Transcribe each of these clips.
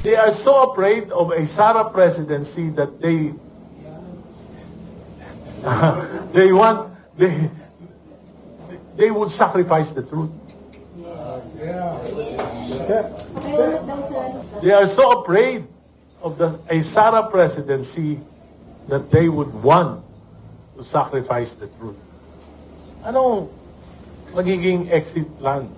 They are so afraid of a Sara presidency that they want, they would sacrifice the truth. They are so afraid of a Sara presidency that they would want to sacrifice the truth. Anong magiging exit plan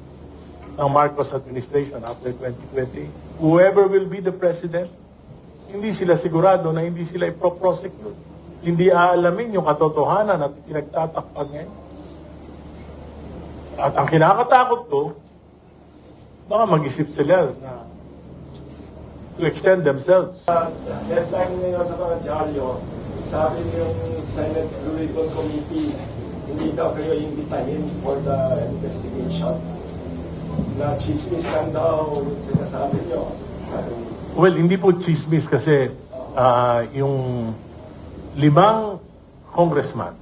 ng Marcos administration after 2020? Whoever will be the president, hindi sila sigurado na hindi sila ipro-prosecute. Hindi aalamin yung katotohanan at pinagtatakpan ngayon. At ang kinakatakot ko, baka mag-isip sila na to extend themselves. Deadline ngayon sa mga dyaryo, sabi yung Senate Rubicon Committee, hindi daw kayo imbitahin for the investigation. Na chismis lang daw yung sinasabi nyo. Well, hindi po chismis kasi yung 5 congressman,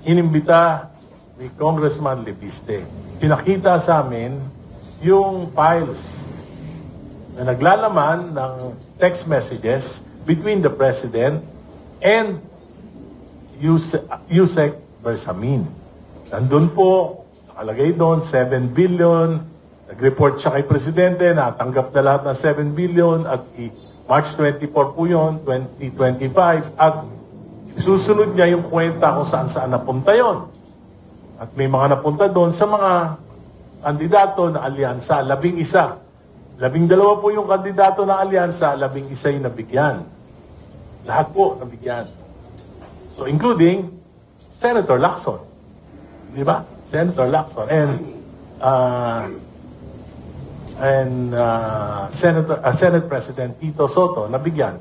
inimbita ni Congressman Lebiste. Pinakita sa amin yung files na naglalaman ng text messages between the President and Yusek Bersamin. Nandun po, nakalagay doon, 7 billion. Nag-report siya kay Presidente na tanggap na lahat ng 7 billion at March 24 po yun, 2025. At susunod niya yung kwenta kung saan-saan napunta yon. At may mga napunta doon sa mga kandidato na alyansa, 11. 12 po yung kandidato na alyansa, 11 yung nabigyan. Lahat po nabigyan. So including Senator Lacson. Di ba? Senator Lacson. And Senate President Tito Soto nabigyan.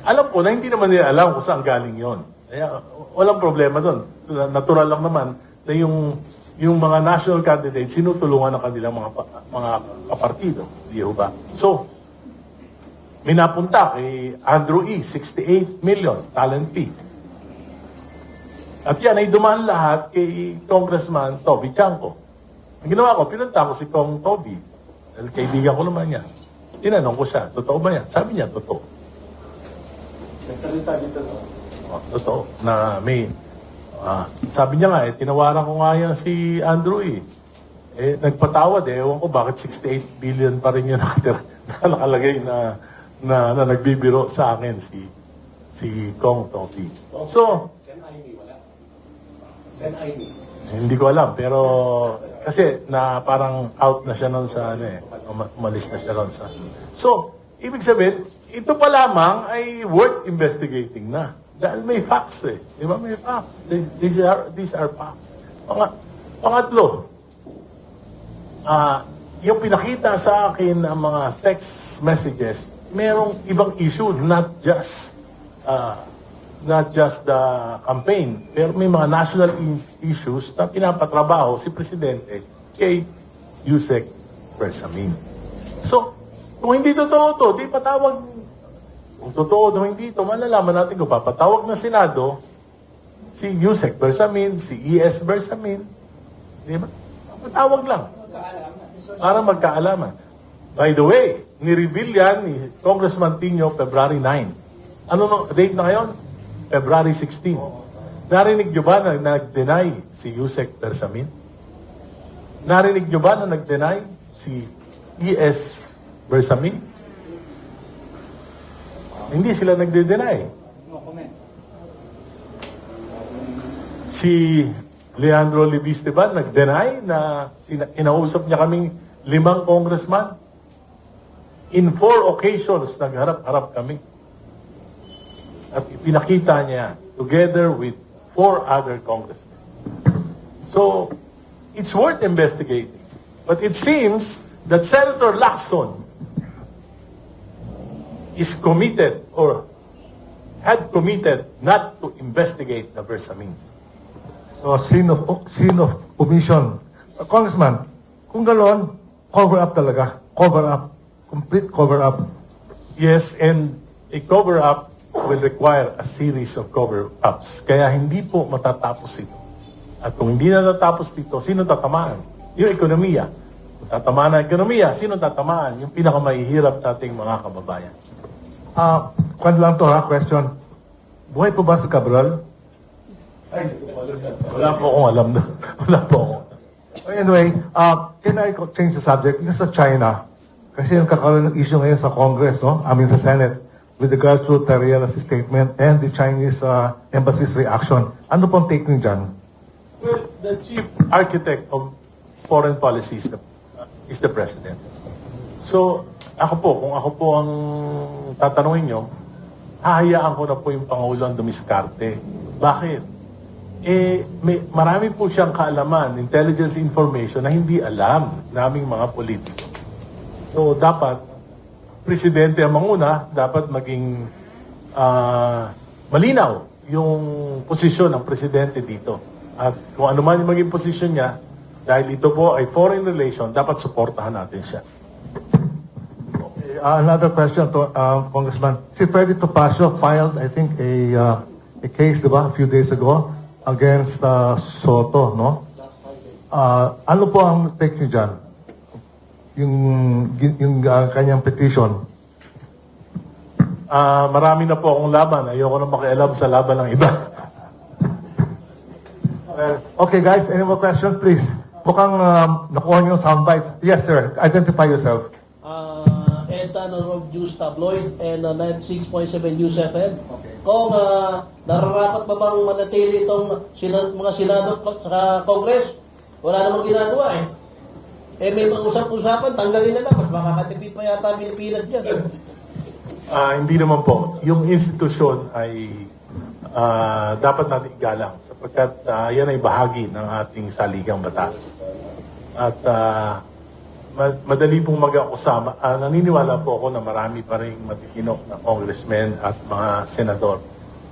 Alam po na hindi naman nila alam kung saan galing yon. Kaya walang problema doon. Natural lang naman na yung mga national candidates sinutulungan ng kanilang mga kapartido. Di ba? So, may napunta kay Andrew E. 68 million talent fee. At yan ay dumaan lahat kay Congressman Toby Chanco. Ang ginawa ko, pinunta ko si Kong Toby. Dahil kaibigan ko naman yan. Tinanong ko siya, totoo ba yan? Sabi niya, totoo. Nagsalita dito no? Totoo. Na may, sabi niya nga, tinawaran ko nga yan si Andrew eh. Nagpatawad ewan ko bakit 68 billion pa rin yung nakalagay na nagbibiro sa akin si Kong Toby. So, hindi ko alam, pero kasi na parang out na siya noon sa umalis na siya noon sa. So, ibig sabihin, ito pa lamang ay worth investigating na. Dahil may facts eh. Di ba? May facts. These are facts. Pangatlo, yung pinakita sa akin ang mga text messages, merong ibang issue, not just the campaign, pero may mga national issues na pinapatrabaho si Presidente kay Yusek Bersamin. So, kung hindi totoo to, di patawag. Kung totoo o hindi ito, malalaman natin kung papatawag na Senado si Yusek Bersamin, si E.S. Bersamin. Di ba? Patawag lang. Para magkaalaman. By the way, ni-reveal yan ni Congressman Tino February 9. Ano no date na ngayon? February 16. Narinig nyo ba na nag-deny si Yusek Bersamin? Narinig nyo ba na nag-deny si E.S. Bersamin? Hindi sila nagde-deny. Si Leandro Lebiste ba nag-deny na inausap niya kaming 5 congressman? In 4 occasions, nagharap-harap kami. At ipinakita niya together with 4 other congressmen. So, it's worth investigating. But it seems that Senator Lacson is committed or had committed not to investigate the Bersamins. So, sin of omission. Congressman, kung gano'n, cover up talaga. Cover up. Complete cover up. Yes, and a cover-up will require a series of cover-ups. Kaya hindi po matatapos ito. At kung hindi na natapos dito, sino tatamaan? Yung ekonomiya. Tatamaan ang ekonomiya. Sino tatamaan? Yung pinakamahihirap nating mga kababayan. Kwan lang to ha, question. Buhay po ba si Cabral? Wala po akong alam na. Wala po ako. Anyway, can I change the subject? Yung sa China, kasi yung kakaroon ng issue ngayon sa Congress, no? I mean sa Senate, with regards to Terrilla's statement and the Chinese embassy's reaction. Ano pong take niyo dyan? Well, the chief architect of foreign policy is the president. So, kung ako po ang tatanungin nyo, hahayaan ko na po yung Pangulo ang dumiskarte. Bakit? Marami po siyang kaalaman, intelligence information na hindi alam naming mga politiko. So, dapat, presidente ang manguna, dapat maging malinaw yung posisyon ng presidente dito. At kung ano man yung maging posisyon niya, dahil ito po ay foreign relation, dapat suportahan natin siya. Another question to Congressman. Si Freddy Topacio filed, I think, a case, diba, a few days ago against Soto, no? Ano po ang take niyo dyan? Yung kanyang petition. Marami na po akong laban. Ayoko na makialam sa laban ng iba. Okay, guys, any more questions, please? Mukhang nakuha niyo yung soundbite. Yes, sir. Identify yourself. Ed Tanner of News Tabloid and 96.7 News FM. Kung nararapat ba bang manatili itong mga senado sa Congress, wala namang ginagawa eh. May pag-usap-usapan, tanggalin na lang. Mas makakatipid pa yata Pilipinas dyan. Hindi naman po. Yung institusyon ay dapat natin igalang sapagkat yan ay bahagi ng ating saligang batas. At madali pong mag-usama. Naniniwala po ako na marami pa rin matitinok na congressmen at mga senador.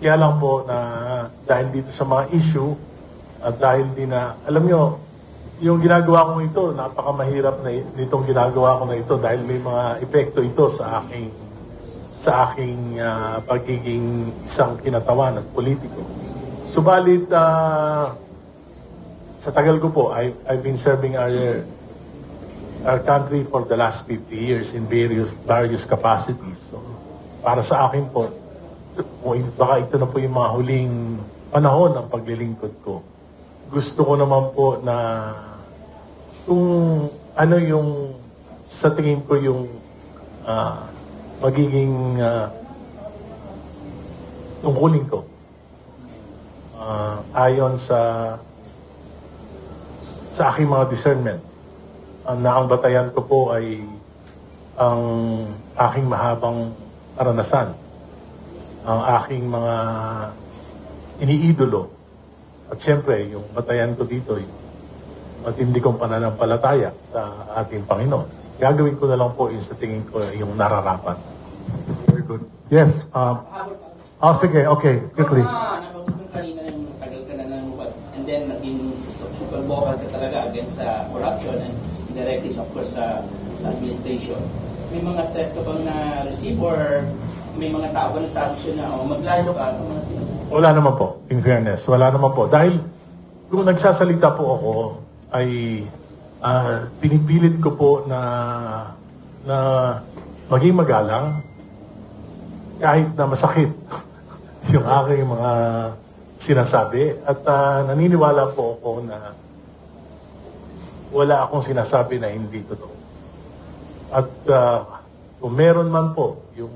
Kaya lang po na dahil dito sa mga issue at dahil din na, alam nyo, yung ginagawa ko ito, napakamahirap na nitong ginagawa ko na ito dahil may mga epekto ito sa aking pagiging isang kinatawan at politiko. Subalit, sa tagal ko po, I've been serving our country for the last 50 years in various capacities. So, para sa akin po, baka ito na po yung mga huling panahon ng paglilingkod ko. Gusto ko naman po na kung ano yung sa tingin ko yung magiging tungkulin ko ayon sa aking mga discernment. Na ang batayan ko po ay ang aking mahabang karanasan, ang aking mga iniidolo. At siyempre, yung batayan ko dito ay matindi kong pananampalataya sa ating Panginoon. Gagawin ko na lang po yung sa tingin ko yung nararapat. Very good. Yes. Sige. Okay. Quickly. Nabanggit kanina yung tagal ka na nanunubad and then naging super vocal ka talaga against corruption and directives of course sa administration. May mga threat ka bang na-receive or may mga tao ba nagsabi siya na maglalo ka? Wala naman po, in fairness. Wala naman po. Dahil kung nagsasalita po ako, ay pinipilit ko po na maging magalang kahit na masakit yung aking mga sinasabi. At naniniwala po ako na wala akong sinasabi na hindi totoo. At kung meron man po yung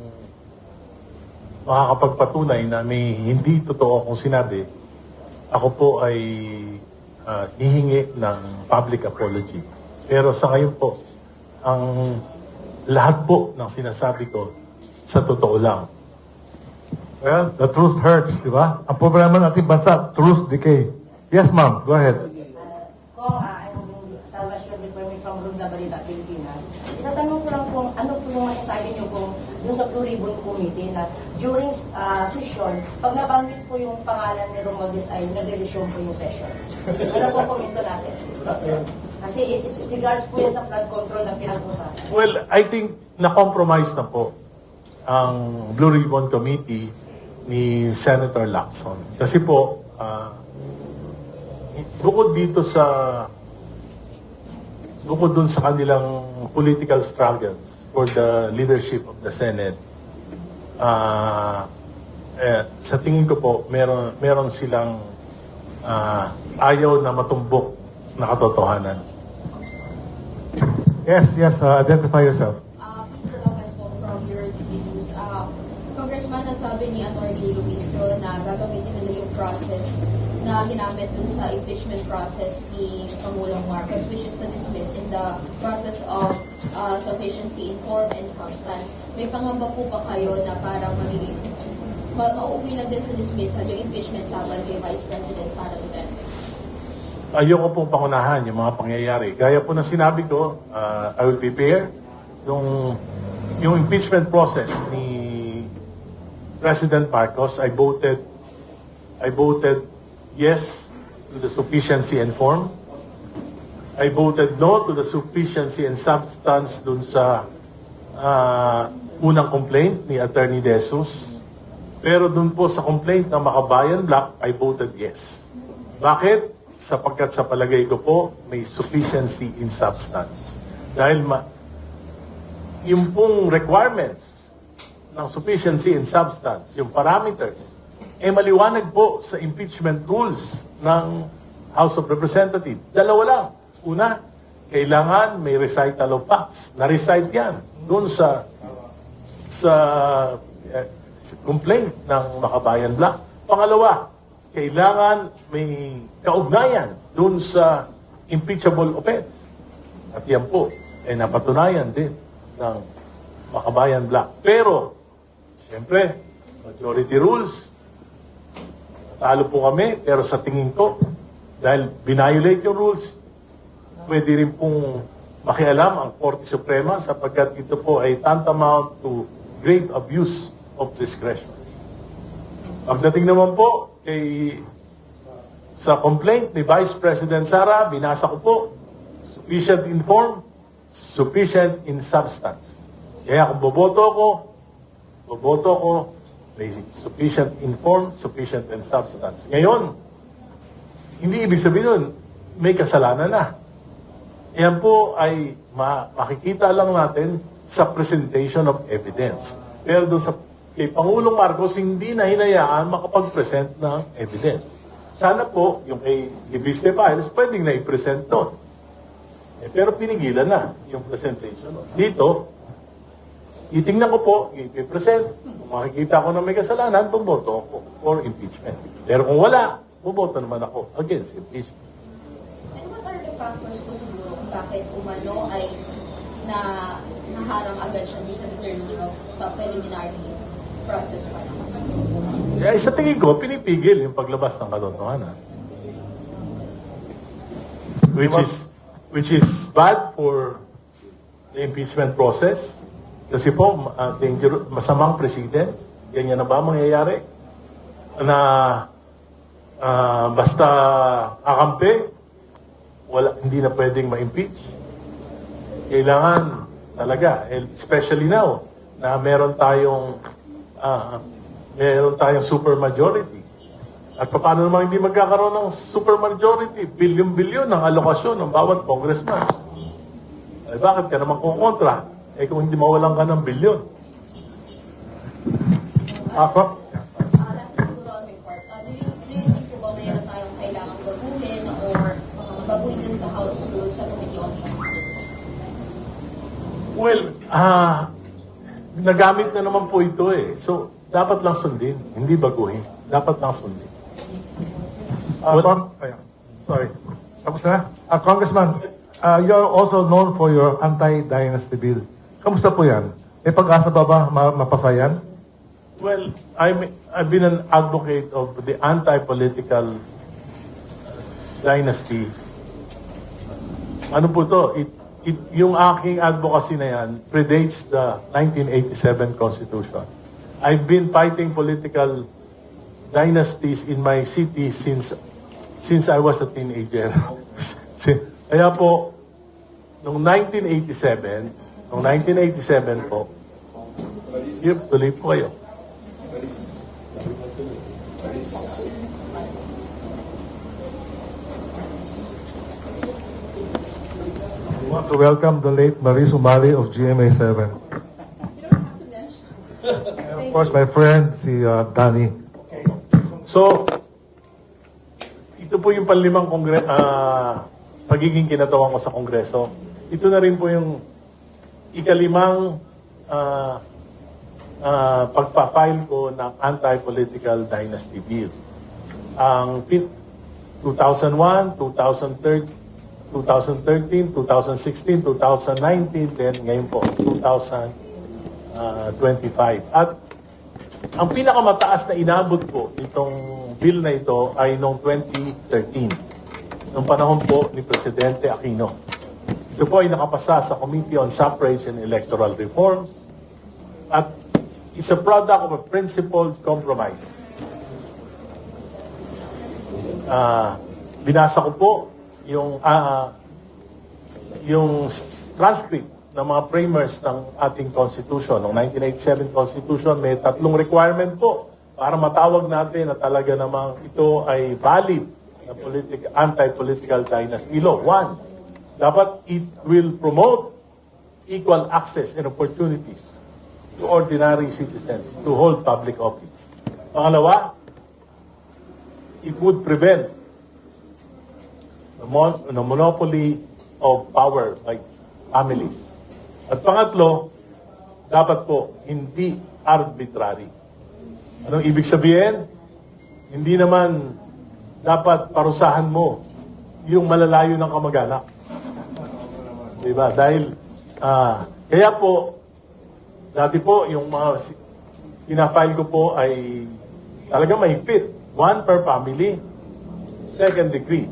makakapagpatunay na may hindi totoo akong sinabi, ako po ay hihingi ng public apology. Pero sa ngayon po, ang lahat po ng sinasabi ko sa totoo lang. Well, the truth hurts, di ba? Ang problema natin bansa, truth decay. Yes, ma'am. Go ahead. Kung Salvation Department from Runda Balita, Pilipinas, itatanong ko lang kung ano po yung masasabi niyo kung yung sa Blue Ribbon Committee na during session, pag nabanggit po yung pangalan ni Romualdez ay nag-resume po yung session. Ano po komento natin? Kasi it regards po yan sa flood control na pinag-usapan. Well, I think na-compromise na po ang Blue Ribbon Committee ni Senator Lacson. Kasi po, bukod dito sa bukod dun sa kanilang political struggles for the leadership of the Senate, sa tingin ko po, meron silang ayaw na matumbok na katotohanan. Yes, identify yourself. Pizza Lopez po from European News. Congressman, nasabi ni Atty. Luistro na gagamitin nila yung process na ginamit dun sa impeachment process ni Pangulong Marcos, which is to dismiss in the process of sufficiency in form and substance. May pangamba po ba kayo na parang magiging mauwi lang din sa dismissal yung impeachment laban kay Vice President Sara Duterte? Ayoko pong pangunahan yung mga pangyayari. Gaya po na sinabi ko, I will prepare yung impeachment process ni President Marcos. I voted yes to the sufficiency and form. I voted no to the sufficiency and substance dun sa unang complaint ni Attorney De Jesus. Pero dun po sa complaint ng Makabayan Black, I voted yes. Bakit? Sapagkat sa palagay ko po, may sufficiency in substance. Dahil yung pong requirements ng sufficiency in substance, yung parameters, maliwanag po sa impeachment rules ng House of Representatives. Dalawa lang. Una, kailangan may recital of facts. Na-recite yan doon sa complaint ng Makabayan Black. Pangalawa, kailangan may kaugnayan doon sa impeachable offense. At yan po, ay napatunayan din ng Makabayan Black. Pero, siyempre, majority rules, talo po kami, pero sa tingin ko, dahil binayolate yung rules, pwede rin pong makialam ang Korte Suprema sapagkat ito po ay tantamount to grave abuse of discretion. Pagdating naman po sa complaint ni Vice President Sara, binasa ko po, sufficient in form, sufficient in substance. Kaya kung boboto ko, may sufficient in form, sufficient in substance. Ngayon, hindi ibig sabihin nun, may kasalanan na. Yan po ay makikita lang natin sa presentation of evidence. Pero doon sa kay Pangulong Marcos, hindi na hinayaan makapag-present ng evidence. Sana po, yung kay Libiste Files, pwedeng na i-present doon. Pero pinigilan na yung presentation. Dito, itingnan ko po, i-present. Kung makikita ko na may kasalanan, bumoto ako for impeachment. Pero kung wala, bumoto naman ako against impeachment. And what are the factors po siguro kung bakit umano ay naharang agad siya sa determining of sa preliminary process pa lang? Sa tingin ko, pinipigil yung paglabas ng katotohanan. Which is bad for the impeachment process. Kasi po, masamang precedents. Ganyan na ba mangyayari? Na basta akampi, hindi na pwedeng ma-impeach. Kailangan talaga, especially now, na meron tayong supermajority. At paano naman hindi magkakaroon ng supermajority? Bilyon-bilyon ang alokasyon ng bawat congressman. Ay bakit ka naman kukontra? Kung hindi mawalan ka ng bilyon. Last siguro on my part, do you think po ba mayroon tayong kailangang baguhin or baguhin din sa House rules sa Committee on Justice? Well, nagamit na naman po ito eh. So, dapat lang sundin. Hindi baguhin. Dapat lang sundin. Sorry. Tapos na? Congressman, you're also known for your anti-dynasty bill. Kamusta po yan? May pag-asa ba mapasa yan? Well, I've been an advocate of the anti-political dynasty. Ano po to? Yung aking advocacy na yan predates the 1987 Constitution. I've been fighting political dynasties in my city since I was a teenager. Kaya po, noong 1987 po, tuloy po kayo. want to welcome the late Marie Sumali of GMA7. And of course, my friend, si Danny. So, ito po yung panlimang pagiging kinatawan ko sa Kongreso. Ito na rin po yung ikalimang pagpa-file ko ng anti-political dynasty bill. Ang 2001, 2013, 2016, 2019, then ngayon po, 2025. At ang pinakamataas na inabot ko itong bill na ito ay noong 2013, noong panahon po ni Presidente Aquino. Ito po ay nakapasa sa Committee on Suffrage and Electoral Reforms at is a product of a principled compromise. Binasa ko po yung transcript ng mga framers ng ating Constitution. Noong 1987 Constitution, may 3 requirement po para matawag natin na talaga namang ito ay valid na anti-political dynasty law. 1, dapat it will promote equal access and opportunities to ordinary citizens to hold public office. Pangalawa, it would prevent the monopoly of power by families. At pangatlo, dapat po hindi arbitrary. Anong ibig sabihin? Hindi naman dapat parusahan mo yung malalayo ng kamag-anak. Diba? Dahil, kaya po, dati po, yung mga pinafile ko po ay talaga mahigpit. 1 per family, 2nd degree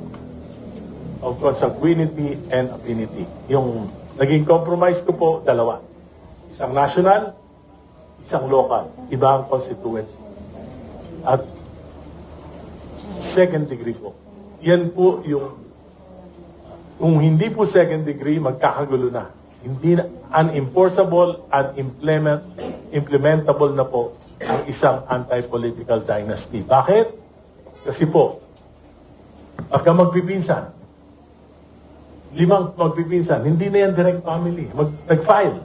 of consanguinity and affinity. Yung naging compromise ko po, 2. Isang national, isang local. Iba ang constituency. At 2nd degree po. Yan po yung, kung hindi po 2nd degree, magkakagulo na. Hindi na, unenforceable, unimplementable na po ang isang anti-political dynasty. Bakit? Kasi po, pagka magpipinsan, 5 magpipinsan, hindi na yan direct family. Nag-file.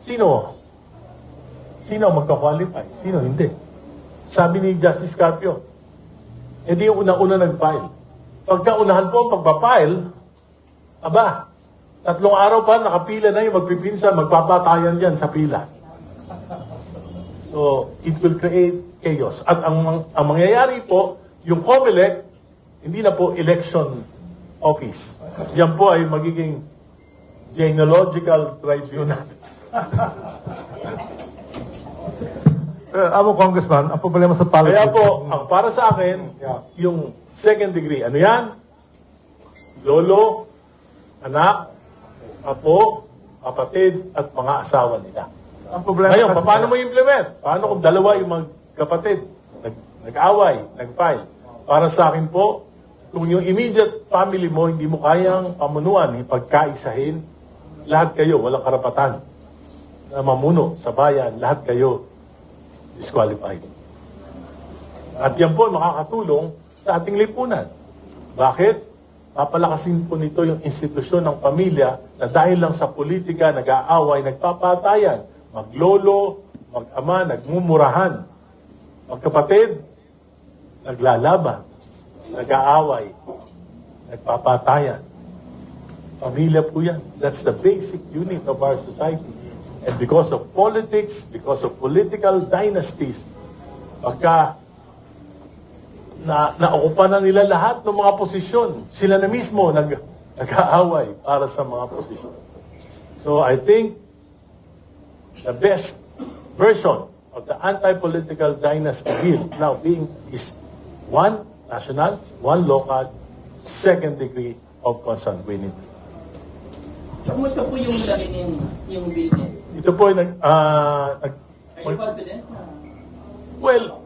Sino magka-qualify? Sino hindi? Sabi ni Justice Carpio, hindi yung una-una nag-file. Pagka unahan po, pagpa-file, 3 araw pa, nakapila na yung magpipinsan, magpapatayan yan sa pila. So, it will create chaos. At ang mangyayari po, yung COMELEC, hindi na po election office. Yan po ay magiging genealogical tribunal. Amo, Congressman, ang problema sa politics. Kaya po, ang para sa akin, yung 2nd degree, ano yan? Lolo, anak, apo, kapatid, at mga asawa nila. Ang problema Ngayon, kasi- paano mo implement? Paano kung 2 yung magkapatid, nag-away, nag-file? Para sa akin po, kung yung immediate family mo, hindi mo kayang pamunuan, pagkaisahin, lahat kayo, walang karapatan na mamuno sa bayan, lahat kayo disqualified. At yan po makakatulong sa ating lipunan. Bakit? Papalakasin po nito yung institusyon ng pamilya na dahil lang sa politika, nag-aaway, nagpapatayan, maglolo, mag-ama, nagmumurahan, magkapatid, naglalaban, nag-aaway, nagpapatayan. Pamilya po yan. That's the basic unit of our society. And because of politics, because of political dynasties, pagka naukupan na nila lahat ng mga posisyon, sila na mismo nag-aaway para sa mga posisyon. So I think the best version of the anti-political dynasty bill now is 1 national, 1 local, 2nd degree of consanguinity. Kumusta po yung laki yung bill niya? Ito po ay Are you confident na? well,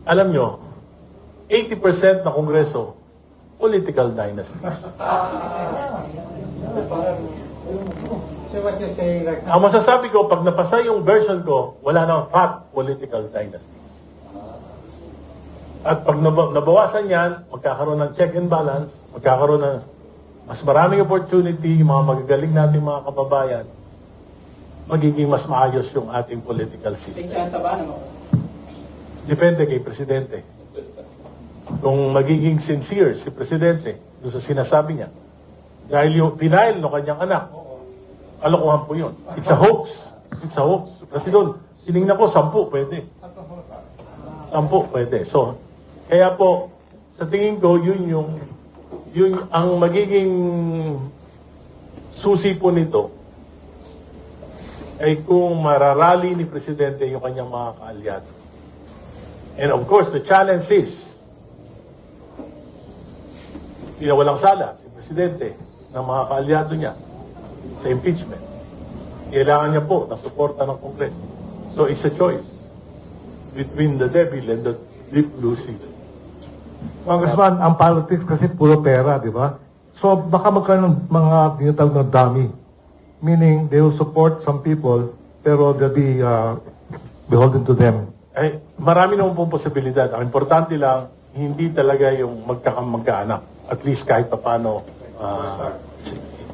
alam nyo, 80% ng Kongreso, political dynasties. So what you're saying right now, Ang masasabi ko, pag napasa yung version ko, wala nang fat political dynasties. At pag nabawasan yan, magkakaroon ng check and balance, magkakaroon ng mas maraming opportunity, yung mga magagaling natin mga kababayan, magiging mas maayos yung ating political May system. chance ba naman? Depende kay Presidente. Kung magiging sincere si Presidente doon sa sinasabi niya, dahil yung pinail ng kanyang anak, kalokohan po yun. It's a hoax. It's a hoax. Kasi doon, siningnan ko, 10 pwede. 10 pwede. So, kaya po, sa tingin ko, yun ang magiging susi po nito ay kung mararally ni Presidente yung kanyang mga kaalyado. And of course, the challenge is, pinawalang sala si Presidente ng mga kaalyado niya sa impeachment. Kailangan niya po ng suporta ng Kongreso. So it's a choice between the devil and the deep blue sea. Congressman, ang politics kasi puro pera, di ba? So baka magkaroon ng mga tinatawag na dummy. Meaning, they will support some people, pero they'll be beholden to them. Ay, marami naman pong posibilidad. Ang importante lang, hindi talaga yung magkaanak. At least kahit pa paano.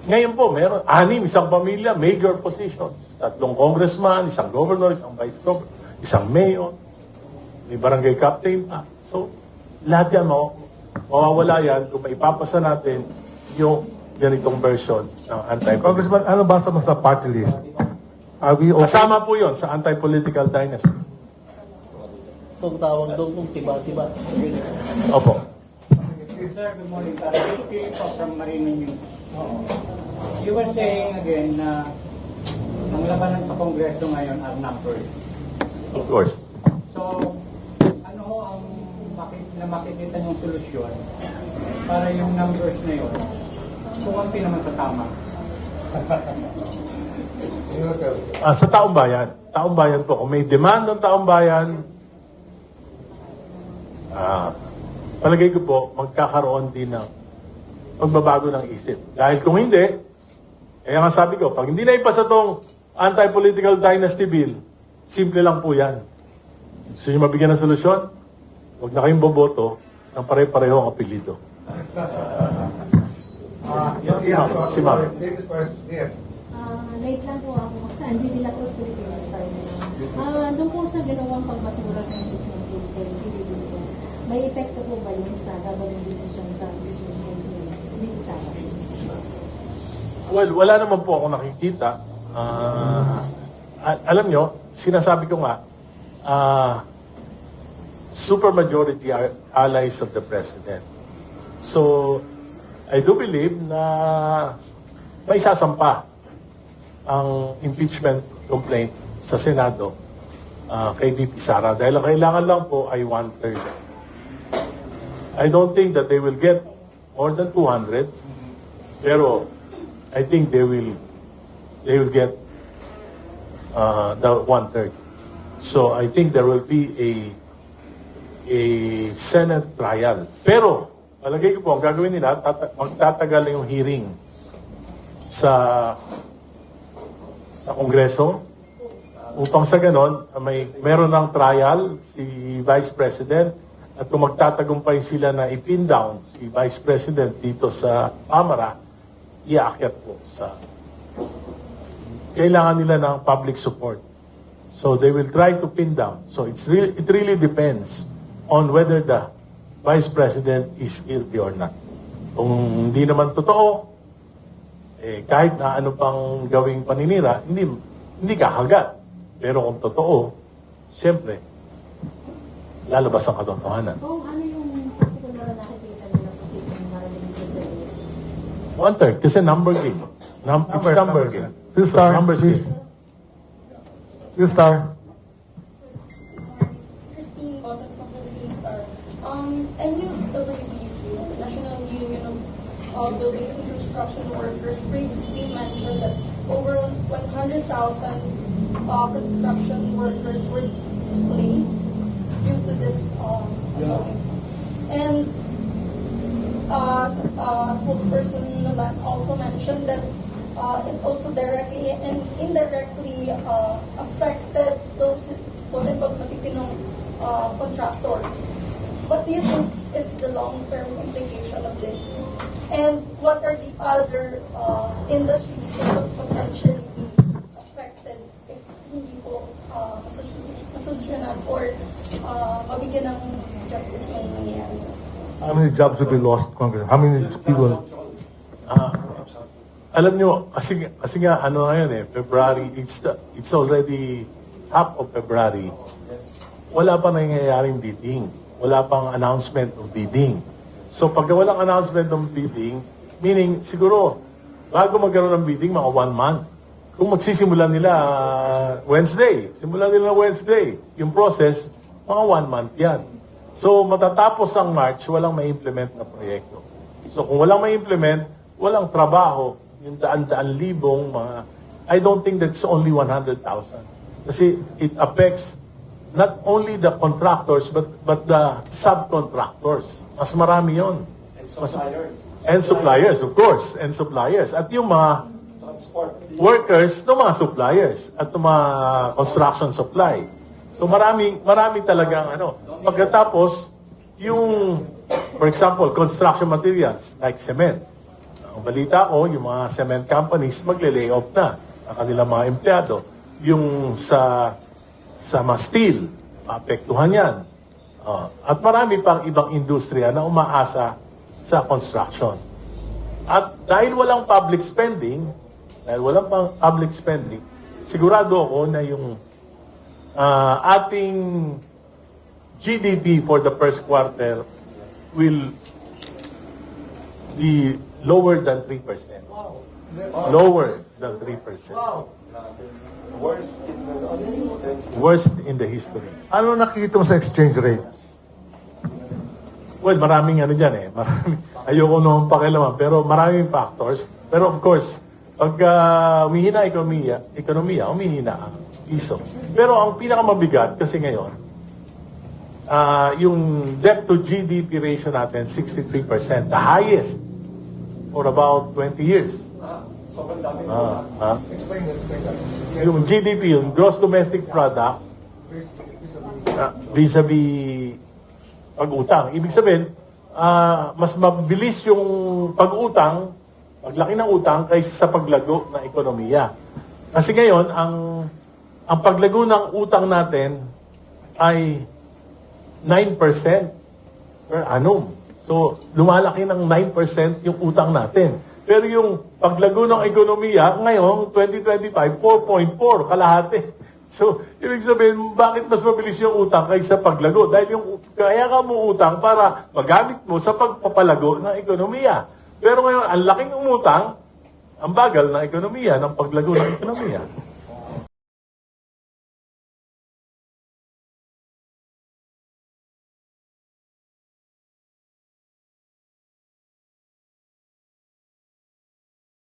Ngayon po, meron 6, isang pamilya, major positions. 3 congressman, isang governor, isang vice governor, isang mayor, may barangay captain pa. So, lahat yan mawawala yan kung maipapasa natin yung ganitong version ng anti-political. Congressman, ano basta mo sa party list? Are we okay? Kasama po yun sa anti-political dynasty. Itong tawag doon kung tiba-tiba. Opo. Sir, good morning. Thank you po from Marina News. You were saying again na ang labanan sa Kongreso ngayon are numbers. Of course. So, ano ho ang makikita niyong solusyon para yung numbers na yun kukunti naman sa tama? Sa taong bayan. Taong bayan po. Kung may demand ng taong bayan, palagay ko po, magkakaroon din ng pagbabago ng isip. Dahil kung hindi, kaya nga sabi ko, pag hindi na ipasa tong anti-political dynasty bill, simple lang po yan. Gusto niyo mabigyan ng solusyon? Huwag na kayong boboto ng pare-pareho ang apelido. Yes, si Ma'am. Ladies first, yes. Late lang po ako. Angie de la Cruz, Pilipinas tayo na. Doon po sa ginawang pagmasura sa impeachment case kay PBB po, may epekto po ba yun sa gagawing desisyon sa impeachment case nila? Hindi isama. Well, wala naman po ako nakikita. Alam nyo, sinasabi ko nga, supermajority are allies of the President. So, I do believe na may sasampa ang impeachment complaint sa Senado kay VP Sara dahil ang kailangan lang po ay 1/3. I don't think that they will get more than 200, pero I think they will get the 1/3. So I think there will be a Senate trial. Pero palagay ko po, ang gagawin nila, magtatagal yung hearing sa Kongreso upang sa ganon, meron ng trial si Vice President at kung magtatagumpay sila na ipin down si Vice President dito sa Kamara, iaakyat po sa kailangan nila ng public support. So they will try to pin down. So it really depends on whether the Vice President is guilty or not. Kung hindi naman totoo, kahit na ano pang gawing paninira, hindi kakagat. Pero kung totoo, siyempre, lalabas ang katotohanan. Kung ano yung particular na nakikita nila position para din sa 1/3, kasi number game. It's number game. Phil Star, numbers please. game. Phil Star. Christine Cotton from the Philippine Star. NUWBC, National Union of Buildings and Construction Workers, previously mentioned that over 100,000 construction workers were displaced due to this. And spokesperson Nolan also mentioned that it also directly and indirectly affected those quote-unquote matipinong contractors. What do you think is the long-term implication of this? And what are the other industries that could potentially be affected if hindi po masolusyonan or mabigyan ng justice yung nangyayari? How many jobs will be lost, Congressman? How many people? Alam nyo, kasi nga, ano ngayon February, it's already half of February. Wala pa nangyayaring bidding. Wala pang announcement of bidding. So pag walang announcement ng bidding, meaning siguro, bago magkaroon ng bidding, mga 1 month. Kung magsisimula nila Wednesday, simulan nila Wednesday, yung process, mga 1 month yan. So matatapos ang March, walang ma-implement na proyekto. So kung walang ma-implement, walang trabaho, yung daan-daan libong mga, I don't think that's only 100,000. Kasi it affects not only the contractors, but the subcontractors. Mas marami yon. And suppliers. And suppliers, of course. And suppliers. At yung mga Transport. workers ng mga suppliers at ng mga construction supply. So marami talagang ano. Pagkatapos, yung, for example, construction materials like cement. Ang balita ko, yung mga cement companies magle-lay off na ang kanilang mga empleyado. Yung sa mga steel, maapektuhan yan. At marami pang ibang industriya na umaasa sa construction. At dahil walang public spending, sigurado ako na yung ating GDP for the first quarter will be lower than 3%. Lower than 3%. Worst in the history. Ano nakikita mo sa exchange rate? Well, maraming ano dyan ayoko nung pakialaman, pero maraming factors. Pero of course, pag umihina ekonomiya, umihina ang piso. Pero ang pinakamabigat kasi ngayon, yung debt to GDP ratio natin, 63%, the highest for about 20 years. Sobrang dami Yung GDP, yung gross domestic product, vis-a-vis pag-utang. Ibig sabihin, mas mabilis yung pag-utang, paglaki ng utang, kaysa sa paglago ng ekonomiya. Kasi ngayon, ang paglago ng utang natin ay 9% per annum. So, lumalaki ng 9% yung utang natin. Pero yung paglago ng ekonomiya, ngayon, 2025, 4.4, kalahati. So, ibig sabihin, bakit mas mabilis yung utang kaysa paglago? Dahil kaya ka mo utang para magamit mo sa pagpapalago ng ekonomiya. Pero ngayon, ang laking umutang, ang bagal ng ekonomiya, ng paglago ng ekonomiya.